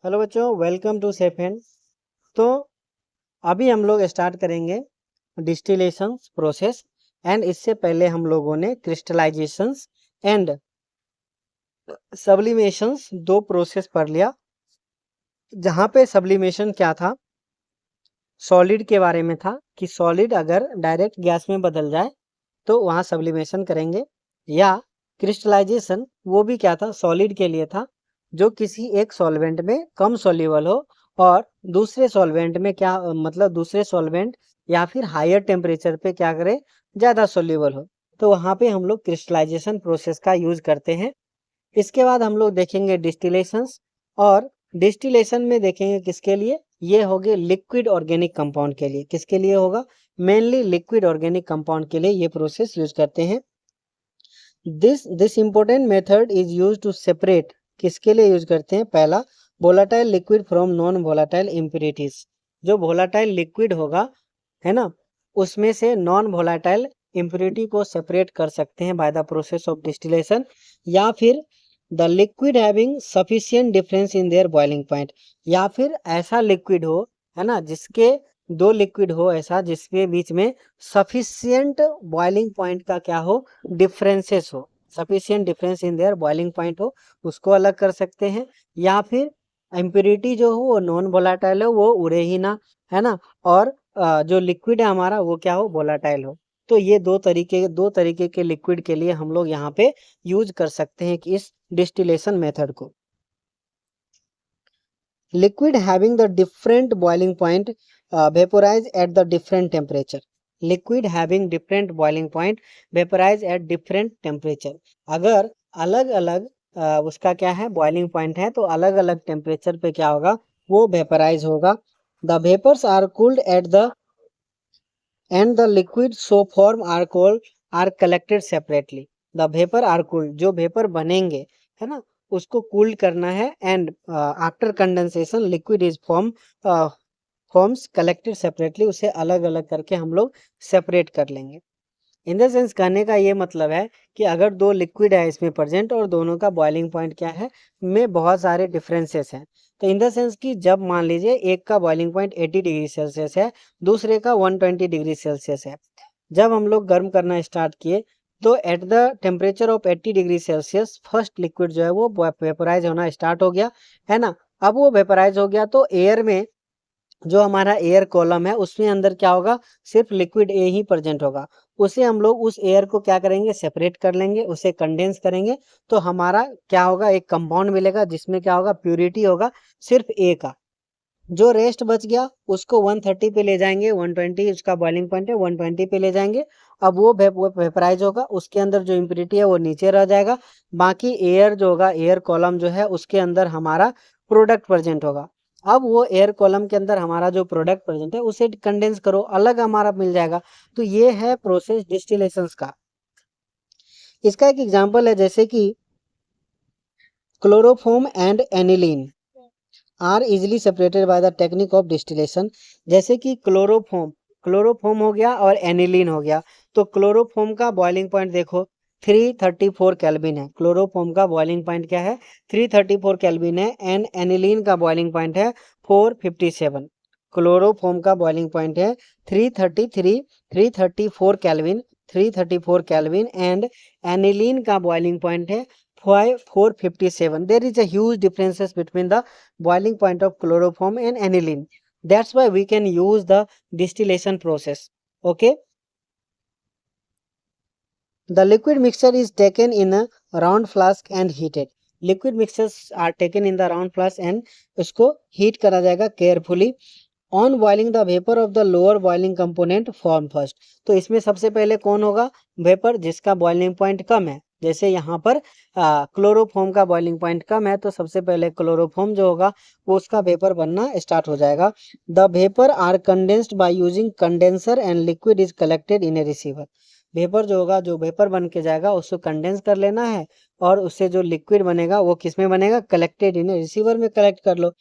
Hello बच्चों, welcome to safe hand. तो अभी हम लोग स्टार्ट करेंगे डिस्टिलेशन प्रोसेस एंड इससे पहले हम लोगों ने क्रिस्टलाइजेशंस एंड सब्लिमेशंस दो प्रोसेस पढ़ लिया। जहाँ पे सब्लिमेशन क्या था, सॉलिड के बारे में था कि सॉलिड अगर डायरेक्ट गैस में बदल जाए तो वहाँ सब्लिमेशन करेंगे, या क्रिस्टलाइजेशन वो भी क्या था, सॉलिड के लिए था जो किसी एक सॉल्वेंट में कम सॉल्युबल हो और दूसरे सॉल्वेंट में क्या मतलब दूसरे सॉल्वेंट या फिर हायर टेम्परेचर पे क्या करे, ज़्यादा सॉल्युबल हो। तो वहाँ पे हम लोग क्रिस्टलाइजेशन प्रोसेस का यूज करते हैं। इसके बाद हम लोग देखेंगे डिस्टिलेशंस, और डिस्टिलेशन में देखेंगे किसके लिए, ये हो गए लिक्विड ऑर्गेनिक कंपाउंड के लिए। किसके लिए होगा, मेनली लिक्विड ऑर्गेनिक कंपाउंड के लिए ये प्रोसेस यूज करते हैं। This important method is use to separate, किसके लिए यूज करते हैं, पहला volatile liquid from non volatile impurities. जो वोलाटाइल लिक्विड होगा है ना, उसमें से नॉन वोलाटाइल इम्प्यूरिटी को सेपरेट कर सकते हैं by the process of distillation. या फिर the liquid having sufficient difference in their boiling point, या फिर ऐसा लिक्विड हो है ना, जिसके दो लिक्विड हो ऐसा जिसके बीच में सफिशिएंट बॉइलिंग पॉइंट का क्या हो, डिफरेंसेस हो, sufficient difference in their boiling point हो, उसको अलग कर सकते हैं। या फिर इम्प्योरिटी जो हो वो नॉन वोलाटाइल हो, वो उड़े ही ना, है ना, और जो लिक्विड है हमारा वो क्या हो, वोलाटाइल हो। तो ये दो तरीके के लिक्विड के लिए हम लोग यहाँ पे यूज कर सकते हैं कि इस डिस्टिलेशन मेथड को। Liquid having the different boiling point vaporise at the different temperature. Liquid having different boiling point vaporise at different temperature. अगर अलग अलग उसका क्या है, बॉइलिंग पॉइंट है, तो अलग अलग टेम्परेचर पे क्या होगा, वो वेपोराइज होगा। The vapours are cooled at the and the liquid so form are collected separately. The vapor are cooled, जो वेपर बनेंगे है ना उसको कूल करना है, and after condensation liquid is forms collected separately, उसे अलग अलग करके हम लोग सेपरेट कर लेंगे। इन द सेंस कहने का ये मतलब है कि अगर दो लिक्विड है इसमें प्रेजेंट और दोनों का बॉइलिंग पॉइंट क्या है, में बहुत सारे डिफरेंसेस हैं। तो इन द सेंस कि जब मान लीजिए एक का बॉइलिंग पॉइंट 80 डिग्री सेल्सियस है, दूसरे का 120 डिग्री सेल्सियस है, जब हम लोग गर्म करना स्टार्ट किए तो eight the temperature of 80 degree Celsius first liquid जो है वो वेपोराइज होना स्टार्ट हो गया, है ना। अब वो वेपोराइज हो गया तो एयर में जो हमारा एयर कॉलम है उसमें अंदर क्या होगा, सिर्फ लिक्विड ए ही प्रेजेंट होगा। उसे हम लोग उस एयर को क्या करेंगे, सेपरेट कर लेंगे, उसे कंडेंस करेंगे, तो हमारा क्या होगा, एक कंपाउंड मिलेगा जिसमें क्या होगा, प्योरिटी होगा सिर्फ ए का। जो रेस्ट बच गया उसको 130 पे ले जाएंगे, 120 उसका बॉइलिंग पॉइंट है, 120 पे ले जाएंगे। अब वो वेपराइज होगा, उसके अंदर जो इम्प्योरिटी है वो नीचे रह जाएगा। बाकी एयर जो होगा, एयर कॉलम जो है उसके अंदर हमारा प्रोडक्ट प्रेजेंट होगा। अब वो एयर कॉलम के अंदर हमारा जो प्रोडक्ट प्रेजेंट है उसे कंडेंस करो, अलग हमारा मिल जाएगा। तो ये है प्रोसेस डिस्टिलेशन का। इसका एक एग्जाम्पल है जैसे कि chloroform and aniline are easily separated by the technique of distillation. जैसे कि क्लोरोफॉर्म हो गया और एनिलीन हो गया। तो क्लोरोफॉर्म का बॉइलिंग पॉइंट देखो 334 केल्विन है। क्लोरोफॉर्म का बॉइलिंग पॉइंट क्या है, 334 केल्विन है, एंड एनिलीन का बॉइलिंग पॉइंट है 457। क्लोरोफॉर्म का बॉइलिंग पॉइंट है 334 केल्विन, 334 केल्विन, एंड एनिलीन का बॉइलिंग पॉइंट है 457. There is a huge differences between the boiling point of chloroform and aniline. That's why we can use the distillation process. Okay. The liquid mixture is taken in a round flask and heated. Liquid mixtures are taken in the round flask and उसको heat करा जाएगा carefully. On boiling the vapor of the lower boiling component form first. तो इसमें सबसे पहले कौन होगा, vapour जिसका बॉइलिंग पॉइंट कम है। जैसे यहाँ पर क्लोरोफॉर्म का बॉइलिंग पॉइंट कम है, तो सबसे पहले क्लोरोफॉर्म जो होगा वो उसका वेपर बनना स्टार्ट हो जाएगा। The vapour are condensed by using condenser and liquid is collected in a receiver. Vapour जो होगा, जो वेपर बन के जाएगा उसको कंडेंस कर लेना है, और उससे जो लिक्विड बनेगा वो किस में बनेगा, कलेक्टेड इन ए रिसीवर में कलेक्ट कर लो।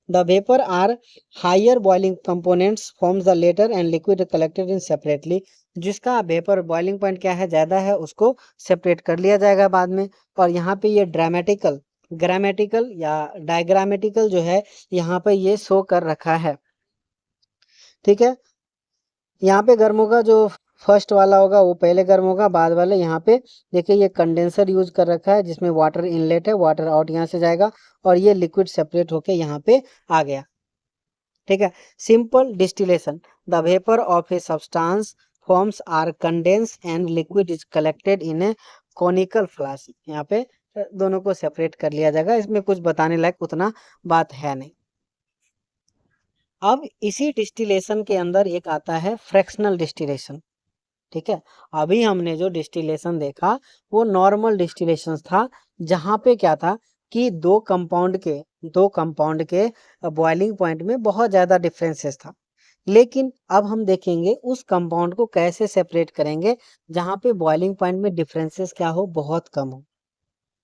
The vapour are higher boiling components forms the latter and liquid collected in separately. जिसका वेपर बॉइलिंग पॉइंट क्या है, ज़्यादा है, उसको सेपरेट कर लिया जाएगा बाद में। और यहाँ पे ये ड्रामेटिकल ग्रामेटिकल या डायग्रामेटिकल जो है यहाँ पे ये शो कर रखा है। ठीक है, यहाँ पे गर्म होगा, जो फर्स्ट वाला होगा वो पहले गर्म होगा, बाद वाले यहाँ पे देखिए ये कंडेंसर यूज कर रखा है जिसमें वाटर इनलेट है, वाटर आउट यहाँ से जाएगा और ये लिक्विड सेपरेट होके यहाँ पे आ गया। ठीक है, simple distillation, the vapour of a substance forms are condense and liquid is collected in a conical flask. यहाँ पे दोनों को सेपरेट कर लिया जाएगा, इसमें कुछ बताने लायक उतना बात है नहीं। अब इसी डिस्टिलेशन के अंदर एक आता है फ्रैक्शनल डिस्टिलेशन। ठीक है, अभी हमने जो डिस्टिलेशन देखा वो नॉर्मल डिस्टिलेशन था, जहां पे क्या था कि दो कंपाउंड के बॉइलिंग पॉइंट में बहुत ज़्यादा डिफरेंसेस था। लेकिन अब हम देखेंगे उस कंपाउंड को कैसे सेपरेट करेंगे जहां पे बॉइलिंग पॉइंट में डिफरेंसेस क्या हो, बहुत कम हो,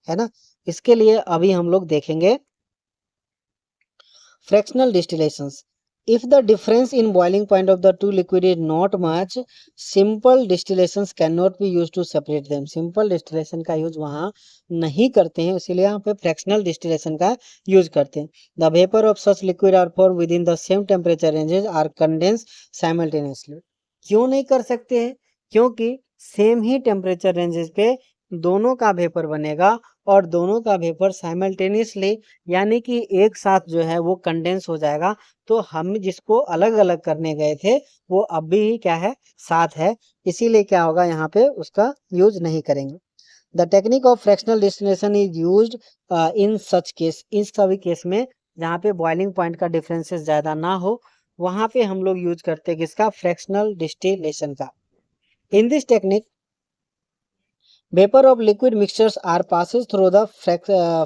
है ना। इसके लिए अभी हम लोग देखेंगे fractional distillations. If the difference in boiling point of the two liquid is not much, simple distillations cannot be used to separate them. Simple distillation का यूज वहाँ नहीं करते हैं, इसीलिए यहाँ पे fractional distillation का यूज करते हैं। The vapor of such liquid are formed within the same temperature ranges are condensed simultaneously. क्यों नहीं कर सकते हैं? क्योंकि सेम ही टेम्परेचर रेंजेस पे दोनों का वेपर बनेगा और दोनों का वेपर साइमल्टेनियसली यानी कि एक साथ जो है वो कंडेंस हो जाएगा। तो हम जिसको अलग अलग करने गए थे वो अभी ही क्या है, साथ है, इसीलिए क्या होगा यहाँ पे उसका यूज नहीं करेंगे। The technique of fractional distillation is used in such case, इन सभी केस में जहाँ पे बॉइलिंग पॉइंट का डिफरेंसेस ज़्यादा ना हो वहाँ पे हम लोग यूज करते हैं किसका, फ्रैक्शनल डिस्टिलेशन का। In this technique vapor of liquid mixtures are passes through the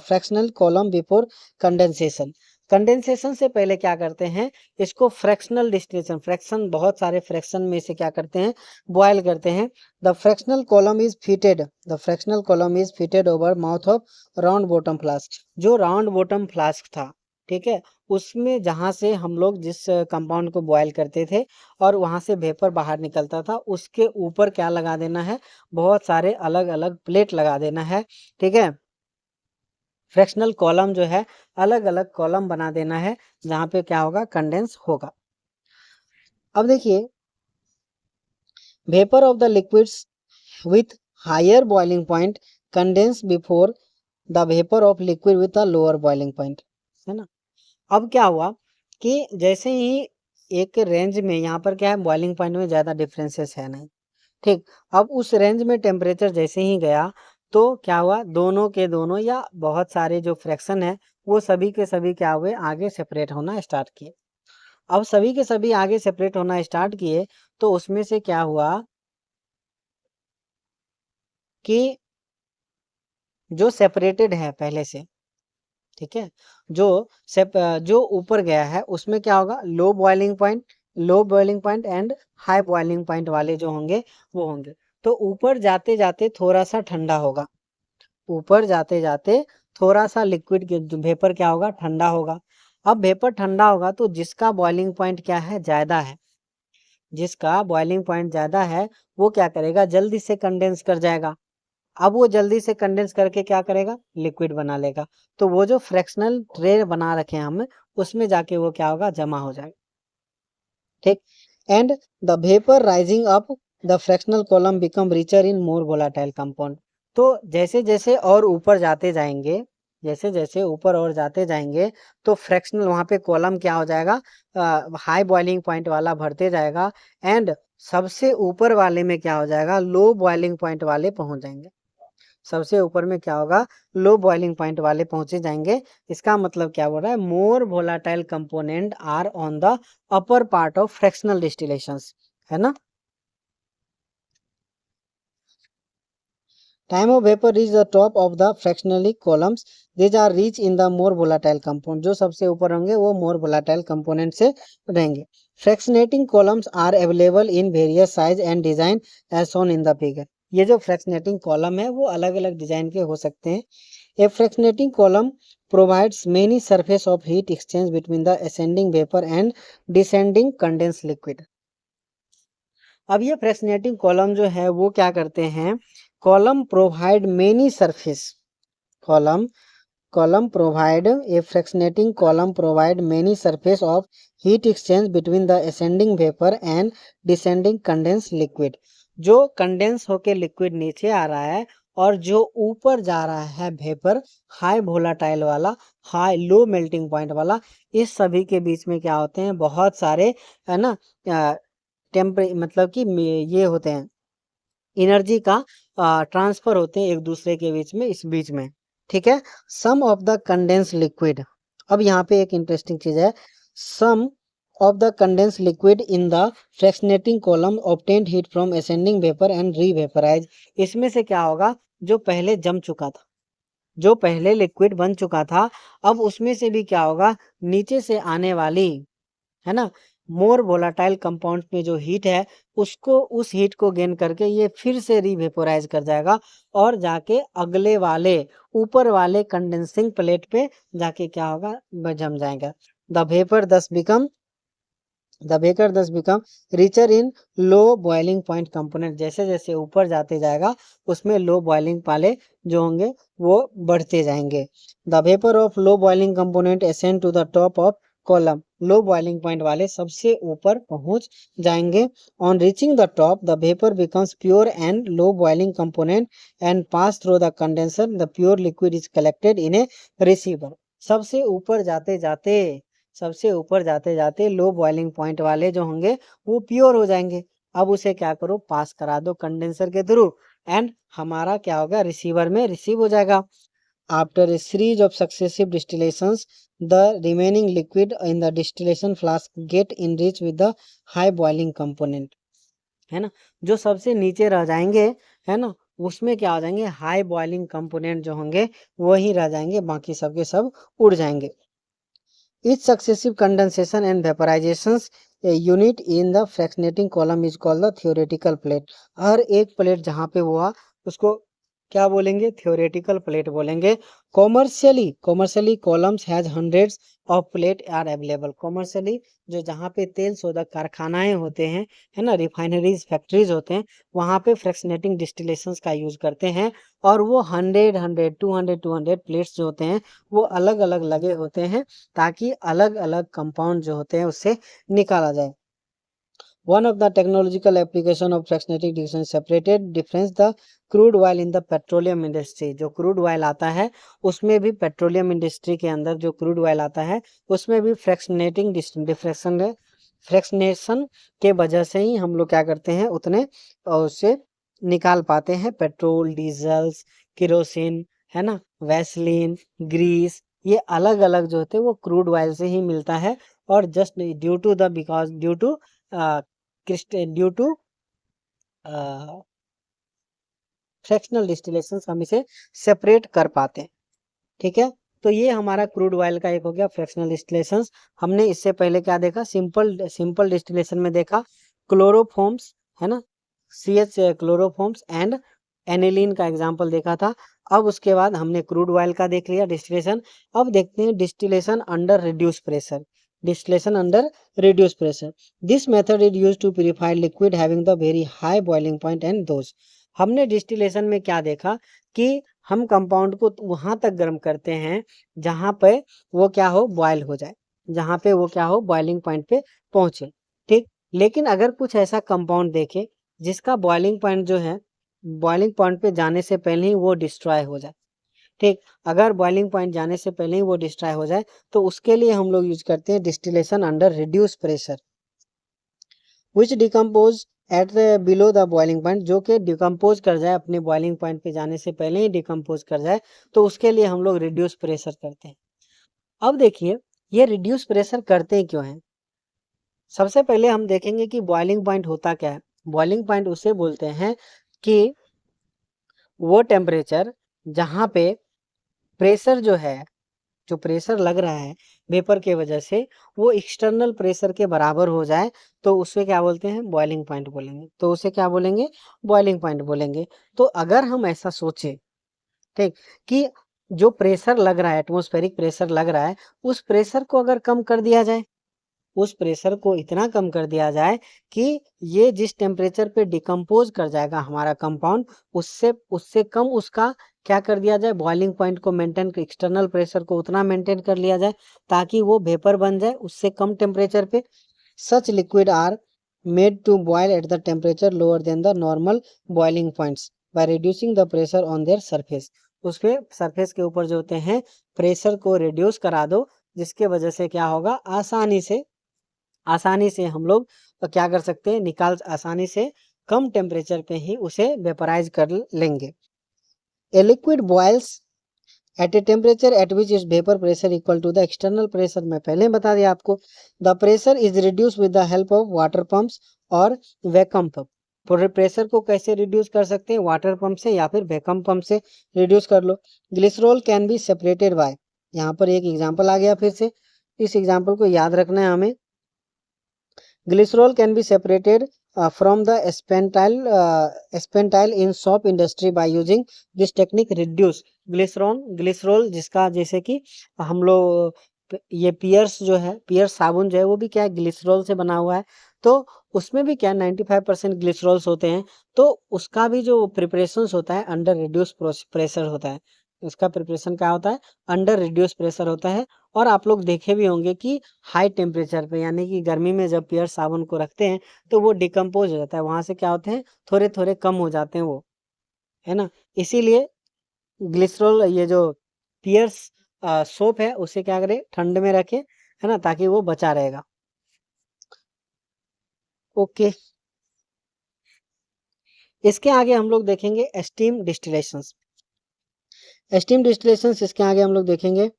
fractional column before condensation. Condensation से पहले क्या करते हैं, इसको फ्रैक्शनल डिस्टिलेशन, फ्रैक्शन बहुत सारे फ्रैक्शन में से क्या करते हैं, बॉयल करते हैं। The fractional column is fitted, the fractional column is fitted over mouth of round bottom flask. जो राउंड बॉटम फ्लास्क था, ठीक है, उसमें जहाँ से हम लोग जिस कंपाउंड को बॉयल करते थे और वहाँ से वेपर बाहर निकलता था, उसके ऊपर क्या लगा देना है, बहुत सारे अलग अलग प्लेट लगा देना है। ठीक है, फ्रैक्शनल कॉलम जो है अलग अलग कॉलम बना देना है जहाँ पे क्या होगा, कंडेंस होगा। अब देखिए, vapour of the liquids with higher boiling point condense before the vapour of liquid with a lower boiling point, है ना। अब क्या हुआ कि जैसे ही एक रेंज में यहाँ पर क्या है, बॉइलिंग पॉइंट में ज़्यादा डिफरेंसेस है नहीं, ठीक। अब उस रेंज में टेम्परेचर जैसे ही गया तो क्या हुआ, दोनों के दोनों या बहुत सारे जो फ्रैक्शन है वो सभी के सभी क्या हुए, आगे सेपरेट होना स्टार्ट किए। अब सभी के सभी आगे सेपरेट होना स्टार्ट किए तो उसमें से क्या हुआ कि जो सेपरेटेड है पहले से, ठीक है, जो ऊपर गया है उसमें क्या होगा, लो boiling point and high boiling point वाले जो होंगे वो होंगे। तो ऊपर जाते जाते थोड़ा सा ठंडा होगा, ऊपर जाते जाते थोड़ा सा लिक्विड के वेपर क्या होगा, ठंडा होगा। अब वेपर ठंडा होगा तो जिसका बॉइलिंग पॉइंट क्या है, ज़्यादा है, जिसका बॉइलिंग पॉइंट ज़्यादा है वो क्या करेगा, जल्दी से कंडेंस कर जाएगा। अब वो जल्दी से कंडेंस करके क्या करेगा, लिक्विड बना लेगा। तो वो जो फ्रैक्शनल ट्रे बना रखे हैं हम, उसमें जाके वो क्या होगा, जमा हो जाएगा। ठीक, and the vapour rising up the fractional column become richer in more volatile compound. तो जैसे जैसे और ऊपर जाते जाएंगे, जैसे जैसे ऊपर और जाते जाएंगे तो फ्रैक्शनल वहाँ पे कॉलम क्या हो जाएगा, हाई बॉइलिंग पॉइंट वाला भरते जाएगा एंड सबसे ऊपर वाले में क्या हो जाएगा, लो बॉइलिंग पॉइंट वाले पहुंच जाएंगे। सबसे ऊपर में क्या होगा, लो बॉइलिंग पॉइंट वाले पहुंचे जाएंगे। इसका मतलब क्या हो रहा है, more volatile component are on the upper part of fractional distillations, है ना। Time of vapour reach the top of the fractionally columns, these are reach in the more volatile component. जो सबसे ऊपर होंगे वो मोर वोलाटाइल कंपोनेंट से रहेंगे। Fractionating columns are available in various size and design as shown in the figure. ये जो fractionating column है वो अलग अलग डिजाइन के हो सकते हैं। A fractionating column provides many surface of heat exchange between the ascending vapor and descending condensed liquid. अब ये फ्रैक्शनेटिंग कॉलम जो है वो क्या करते हैं, column provide many surface, column column provide a fractionating column provide many surface of heat exchange between the ascending vapor and descending condensed liquid। जो condense होके लिक्विड नीचे आ रहा है और जो ऊपर जा रहा है वेपर हाई वोलाटाइल वाला, हाई लो मेल्टिंग पॉइंट वाला, इस सभी के बीच में क्या होते हैं, बहुत सारे है ना मतलब कि ये होते हैं, एनर्जी का ट्रांसफर होते हैं एक दूसरे के बीच में, इस बीच में। ठीक है, some of the condense liquid. अब यहाँ पे एक इंटरेस्टिंग चीज है, some of the condense liquid in the fractionating column obtained heat from ascending vapour and revaporise. इसमें से क्या होगा, जो पहले जम चुका था, जो पहले लिक्विड बन चुका था, अब उसमें से भी क्या होगा, नीचे से आने वाली है ना मोर वोलाटाइल कंपाउंड में जो हीट है, उसको उस हीट को गेन करके ये फिर से रिवेपोराइज कर जाएगा और जाके अगले वाले ऊपर वाले कंडेंसिंग प्लेट पे जाके क्या होगा, जम जाएगा। The vapour thus become richer in low boiling point component. जैसे जैसे ऊपर जाते जाएगा उसमें लो बॉइलिंग वाले जो होंगे वो बढ़ते जाएंगे। The vapour of low boiling component ascend to the top of column. Low boiling point वाले सबसे ऊपर पहुंच जाएंगे। On reaching the top the vapour becomes pure and low boiling component and pass through the condenser. The pure liquid is collected in a receiver. सबसे ऊपर जाते जाते लो boiling point वाले जो होंगे वो प्योर हो जाएंगे। अब उसे क्या करो, पास करा दो कंडेंसर के थ्रू एंड हमारा क्या होगा, रिसीवर में रिसीव हो जाएगा। After a series of successive distillations the remaining liquid in the distillation flask get enrich with the high boiling component. है ना, जो सबसे नीचे रह जाएंगे है ना, उसमें क्या हो जाएंगे, हाई बॉइलिंग कंपोनेंट जो होंगे वही रह जाएंगे, बाकी सबके सब उड़ जाएंगे। Each successive condensation and vaporizations a unit in the fractionating column is called the theoretical plate। हर एक प्लेट जहाँ पे हुआ उसको क्या बोलेंगे, theoretical plate बोलेंगे। Commercially columns has hundreds of plate are available। Commercially जो जहाँ पे तेल शोधक कारखानाएं होते हैं है ना, रिफाइनरीज फैक्ट्रीज होते हैं, वहाँ पे फ्रैक्शनेटिंग डिस्टिलेशंस का यूज करते हैं और वो 200 प्लेट्स जो होते हैं वो अलग अलग लगे होते हैं ताकि अलग अलग कंपाउंड जो होते हैं उससे निकाला जाए। One of the technological application of fractionating distillation separated difference the crude oil in the petroleum industry। जो क्रूड ऑयल आता है उसमें भी, पेट्रोलियम इंडस्ट्री के अंदर जो क्रूड ऑयल आता है उसमें भी फ्रैक्शनेशन के वजह से ही हम लोग क्या करते हैं, उतने उससे निकाल पाते हैं पेट्रोल, डीजल्स, केरोसिन है ना, वैसलीन, ग्रीस, ये अलग अलग जो होते हैं वो क्रूड ऑयल से ही मिलता है। और just due to fractional distillation हम इसे सेपरेट कर पाते हैं। ठीक है, तो ये हमारा क्रूड ऑयल का एक हो गया फ्रैक्शनल डिस्टिलेशन। हमने इससे पहले क्या देखा, सिंपल डिस्टिलेशन में देखा क्लोरोफॉर्म्स है ना, CH क्लोरोफॉर्म्स एंड एनिलीन का एग्जांपल देखा था। अब उसके बाद हमने क्रूड ऑयल का देख लिया डिस्टिलेशन। अब देखते हैं distillation under reduce pressure. Distillation under reduced pressure. This method is used to purify liquid having the very high boiling point and those। हमने डिस्टिलेशन में क्या देखा कि हम कंपाउंड को वहां तक गर्म करते हैं जहां पे वो क्या हो, बॉयल हो जाए, जहां पे वो क्या हो, बॉइलिंग पॉइंट पे पहुंचे। ठीक, लेकिन अगर कुछ ऐसा कंपाउंड देखे जिसका बॉइलिंग पॉइंट जो है, बॉइलिंग पॉइंट पे जाने से पहले ही वो डिस्ट्रॉय हो जाए। ठीक, अगर बॉइलिंग पॉइंट जाने से पहले ही वो डिस्ट्रॉय हो जाए तो उसके लिए हम लोग यूज करते हैं distillation under reduce pressure which decompose at below the boiling point. जो कि डिकम्पोज कर जाए, अपने बॉइलिंग पॉइंट पे जाने से पहले ही डिकम्पोज कर जाए, तो उसके लिए हम लोग रिड्यूस प्रेशर करते हैं। अब देखिए ये रिड्यूस प्रेशर करते हैं क्यों हैं। सबसे पहले हम देखेंगे कि बॉइलिंग पॉइंट होता क्या है। बॉइलिंग पॉइंट उसे बोलते हैं कि वो टेम्परेचर जहाँ पे प्रेशर जो है, जो प्रेशर लग रहा है वेपर के वजह से, वो एक्सटर्नल प्रेशर के बराबर हो जाए, तो उसे क्या बोलते हैं, बॉइलिंग पॉइंट बोलेंगे। तो उसे क्या बोलेंगे, बॉइलिंग पॉइंट बोलेंगे। तो अगर हम ऐसा सोचे ठीक कि जो प्रेशर लग रहा है, एटमॉस्फेरिक प्रेशर लग रहा है, उस प्रेशर को अगर कम कर दिया जाए, उस प्रेशर को इतना कम कर दिया जाए कि ये जिस टेम्परेचर पे डिकम्पोज कर जाएगा हमारा कंपाउंड, उससे कम उसका क्या कर दिया जाए, बॉइलिंग पॉइंट को मेंटेन, एक्सटर्नल प्रेशर को उतना मेंटेन कर लिया जाए ताकि वो वेपर बन जाए उससे कम टेम्परेचर पे। Such liquid are made to boil at the temperature lower than the normal boiling points by reducing the pressure on their surface. उसके सरफेस के ऊपर जो होते हैं प्रेशर को रिड्यूस करा दो, जिसके वजह से क्या होगा, आसानी से हम लोग क्या कर सकते हैं, आसानी से कम टेम्परेचर पे ही उसे वेपराइज कर लेंगे। A liquid boils at a temperature at which is vapour pressure equal to the external pressure. मैं पहले बता दिया आपको। The pressure is reduce with the help of water pumps और वैक्यूम पंप। प्रेशर को कैसे रिड्यूस कर सकते हैं, वाटर पंप से या फिर वैक्यूम पंप से रिड्यूस कर लो। Glycerol can be separated by, यहाँ पर एक एग्जांपल आ गया फिर से, इस एग्जांपल को याद रखना है हमें। Glycerol can be separated from the spentile in soap industry by using this technique reduce glycerol जिसका जैसे कि हम लोग ये पियर्स जो है, पियर्स साबुन जो है वो भी क्या है, ग्लिसरॉल से बना हुआ है। तो उसमें भी क्या 95% ग्लिसरॉल्स होते हैं। तो उसका भी जो प्रिपरेशन होता है अंडर रिड्यूस प्रेशर होता है, उसका प्रिपरेशन क्या होता है, अंडर रिड्यूस प्रेशर होता है। और आप लोग देखे भी होंगे कि हाई टेम्परेचर पे यानी कि गर्मी में जब पियर्स साबुन को रखते हैं तो वो डिकम्पोज हो जाता है, वहाँ से क्या होते हैं, थोड़े थोड़े कम हो जाते हैं वो, है ना। इसीलिए ग्लिसरॉल ये जो पियर्स सोप है उसे क्या करें, ठंड में रखें, है ना, ताकि वो बचा रहेगा। ओके, इसके आगे हम लोग देखेंगे स्टीम डिस्टिलेशंस। स्टीम डिस्टिलेशंस इसके आगे हम लोग देखेंगे।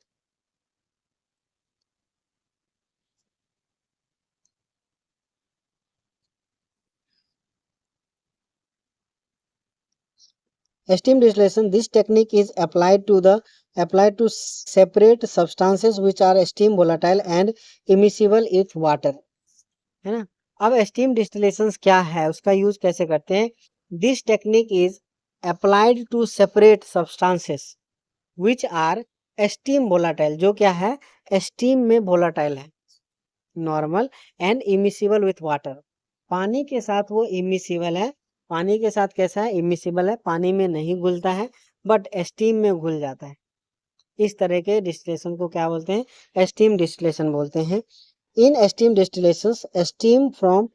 Steam distillation, this technique is applied to separate substances which are steam volatile and immiscible with water, है ना। अब स्टीम डिस्टिलेशन क्या है, उसका यूज कैसे करते हैं। This technique is applied to separate substances which are steam volatile, जो क्या है, स्टीम में वोलाटाइल है, normal, and immiscible with water, पानी के साथ वो इमिसिबल है। पानी के साथ कैसा है, इमिसिबल है, पानी में नहीं घुलता है बट स्टीम में घुल जाता है। इस तरह के डिस्टिलेशन को क्या बोलते हैं, स्टीम डिस्टिलेशन बोलते हैं। In steam distillations steam from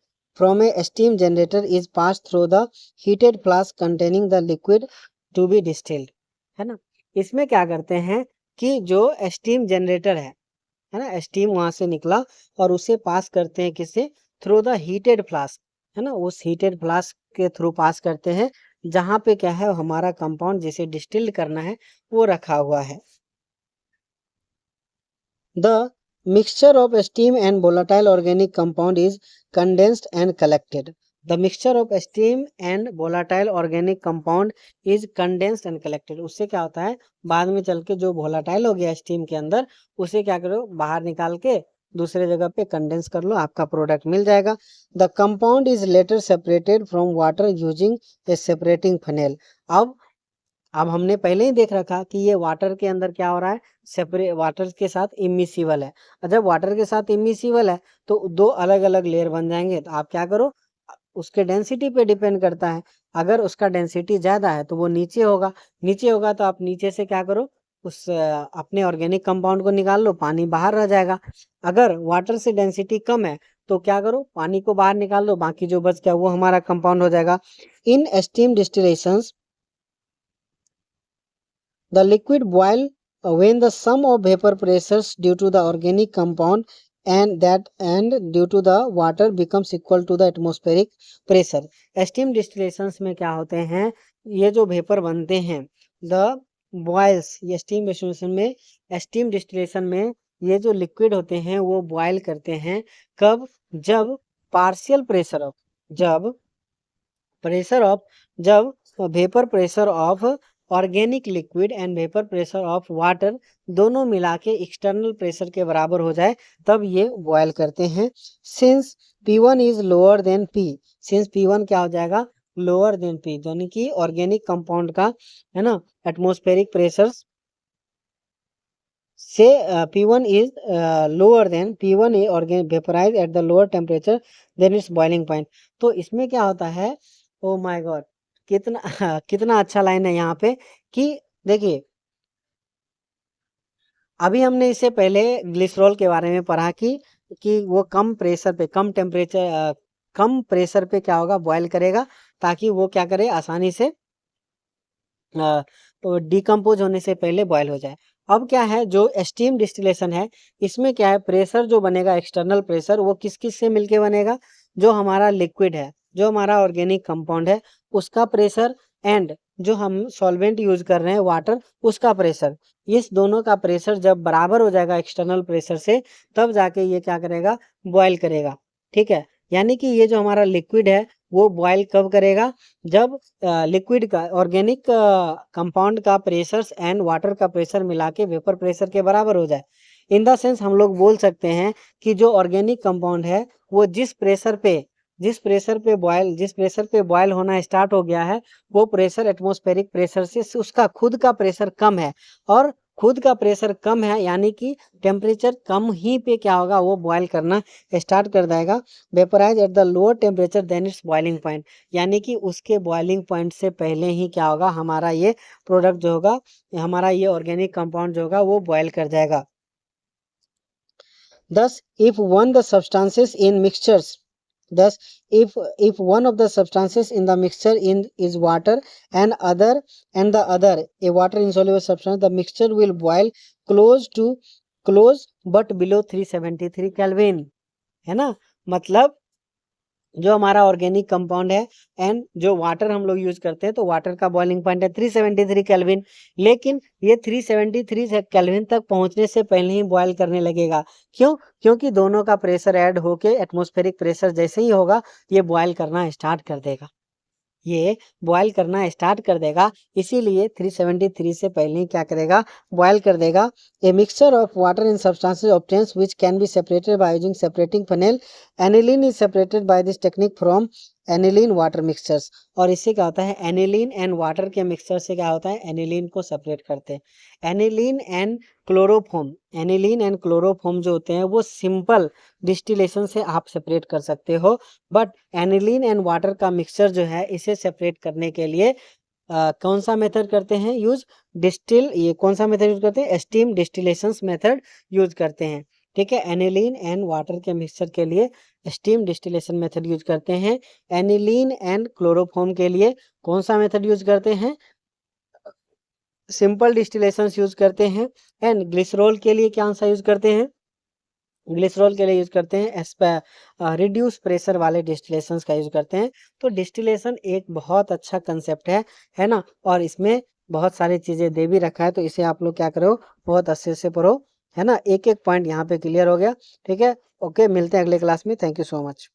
a steam generator is pass through the heated flask containing the liquid to be distilled, है ना। इसमें क्या करते हैं कि जो स्टीम जनरेटर है ना, स्टीम वहां से निकला और उसे पास करते हैं किससे, थ्रू द हीटेड फ्लास्क, है ना, उस हीटेड फ्लास्क के थ्रू पास करते हैं जहां पे क्या है, हमारा कंपाउंड जिसे डिस्टिल्ड करना है वो रखा हुआ है। The mixture of steam and volatile organic compound is condensed and collected. The mixture of steam and volatile organic compound is condensed and collected. उससे क्या होता है, बाद में चल के जो volatile हो गया स्टीम के अंदर उसे क्या करो, बाहर निकाल के दूसरे जगह पे कंडेंस कर लो, आपका प्रोडक्ट मिल जाएगा। The compound is later separated from water using a separating funnel. अब हमने पहले ही देख रखा कि ये वाटर के अंदर क्या हो रहा है, सेपरेट, वाटर के साथ इमिसिबल है। और जब वाटर के साथ इमिसिबल है तो दो अलग अलग लेयर बन जाएंगे। तो आप क्या करो, उसके डेंसिटी पे डिपेंड करता है। अगर उसका डेंसिटी ज़्यादा है तो वो नीचे होगा तो आप नीचे से क्या करो, उस अपने ऑर्गेनिक कंपाउंड को निकाल लो, पानी बाहर रह जाएगा। अगर वाटर से डेंसिटी कम है तो क्या करो, पानी को बाहर निकाल लो, बाकी जो बच गया वो हमारा कंपाउंड हो जाएगा। In steam distillations the liquid boil when the sum of vapor pressures due to the organic compound and due to the water becomes equal to the atmospheric pressure. Steam distillations में क्या होते हैं, ये जो vapour बनते हैं the boils, ये steam distillation में ये जो लिक्विड होते हैं वो बॉयल करते हैं कब, जब पार्शियल प्रेशर ऑफ, जब vapour pressure of organic liquid and vapour pressure of water दोनों मिला के एक्सटर्नल प्रेशर के बराबर हो जाए तब ये बॉयल करते हैं। Since P1 is lower than P, since P1 क्या हो जाएगा, लोअर देन P, यानी कि ऑर्गेनिक कंपाउंड का, है ना, एटमॉस्फेरिक प्रेशर से P1 is lower than P1 is organ vaporize at the lower temperature than its boiling point। तो इसमें क्या होता है, ओ माय गॉड, कितना कितना अच्छा लाइन है यहाँ पे कि देखिए अभी हमने इससे पहले ग्लिसरॉल के बारे में पढ़ा कि वो कम प्रेशर पे कम प्रेशर पे क्या होगा, बॉयल करेगा ताकि वो क्या करे, आसानी से तो डिकम्पोज होने से पहले बॉयल हो जाए। अब क्या है, जो स्टीम डिस्टिलेशन है इसमें क्या है, प्रेशर जो बनेगा, एक्सटर्नल प्रेशर, वो किस किस से मिलके बनेगा, जो हमारा लिक्विड है, जो हमारा ऑर्गेनिक कंपाउंड है उसका प्रेशर, एंड जो हम सॉल्वेंट यूज कर रहे हैं वाटर, उसका प्रेशर, इस दोनों का प्रेशर जब बराबर हो जाएगा एक्सटर्नल प्रेशर से, तब जाके ये क्या करेगा, बॉयल करेगा। ठीक है, यानी कि ये जो हमारा लिक्विड है वो बॉयल कब करेगा, जब लिक्विड का ऑर्गेनिक कंपाउंड का प्रेशर एंड वाटर का प्रेशर मिला के वेपर प्रेशर के बराबर हो जाए। इन द सेंस हम लोग बोल सकते हैं कि जो ऑर्गेनिक कंपाउंड है वो जिस प्रेशर पे बॉयल होना स्टार्ट हो गया है, वो प्रेशर एटमॉस्फेरिक प्रेशर से उसका खुद का प्रेशर कम है, और खुद का प्रेशर कम है यानी कि टेम्परेचर कम ही पे क्या होगा, वो बॉयल करना स्टार्ट कर देगा। Vaporise at the lower temperature than its boiling point, यानी कि उसके बॉइलिंग पॉइंट से पहले ही क्या होगा, हमारा ये प्रोडक्ट जो होगा, हमारा ये ऑर्गेनिक कंपाउंड जो होगा वो बॉयल कर जाएगा। Thus, if one the substances in mixtures, thus if one of the substances in the mixture is water and the other a water insoluble substance, the mixture will boil close but below 373 Kelvin, है ना। मतलब जो हमारा organic compound है and जो water हम लोग use करते हैं, तो वाटर का बॉइलिंग पॉइंट है 373 केल्विन, लेकिन ये 373 केल्विन तक पहुंचने से पहले ही बॉयल करने लगेगा। क्यों? क्योंकि दोनों का प्रेशर ऐड होके एटमॉस्फेरिक प्रेशर जैसे ही होगा, ये बॉयल करना स्टार्ट कर देगा, ये बॉयल करना स्टार्ट कर देगा। इसीलिए 373 से पहले ही क्या करेगा, बॉयल कर देगा। A mixture of water in substances obtains which can be separated by using separating funnel. Aniline is separated by this technique from aniline water mixtures. और इससे क्या होता है, एनिलीन एंड वाटर के मिक्सचर से क्या होता है, एनिलीन को सेपरेट करते हैं। एनिलीन एंड क्लोरोफॉर्म जो होते हैं वो सिंपल डिस्टिलेशन से आप सेपरेट कर सकते हो, बट एनिलीन एंड वाटर का मिक्सचर जो है इसे सेपरेट करने के लिए कौन सा मेथड करते हैं यूज, ये कौन सा मेथड यूज करते हैं, स्टीम डिस्टिलेशन मेथड यूज करते हैं। ठीक है, एनिलीन एंड वाटर के मिक्सचर के लिए स्टीम डिस्टिलेशन मेथड यूज करते हैं। एनिलीन एंड क्लोरोफॉर्म के लिए कौन सा मेथड यूज करते हैं, सिंपल डिस्टिलेशन यूज करते हैं। एंड ग्लिसरॉल के लिए क्या सा यूज करते हैं, ग्लिसरॉल के लिए यूज करते हैं रिड्यूस प्रेशर वाले डिस्टिलेशन का यूज करते हैं। तो डिस्टिलेशन एक बहुत अच्छा कंसेप्ट है ना, और इसमें बहुत सारी चीजें दे भी रखा है, तो इसे आप लोग क्या करो, बहुत अच्छे से पढ़ो, है ना। एक एक पॉइंट यहाँ पे क्लियर हो गया। ठीक है, ओके, मिलते हैं अगले क्लास में। Thank you so much.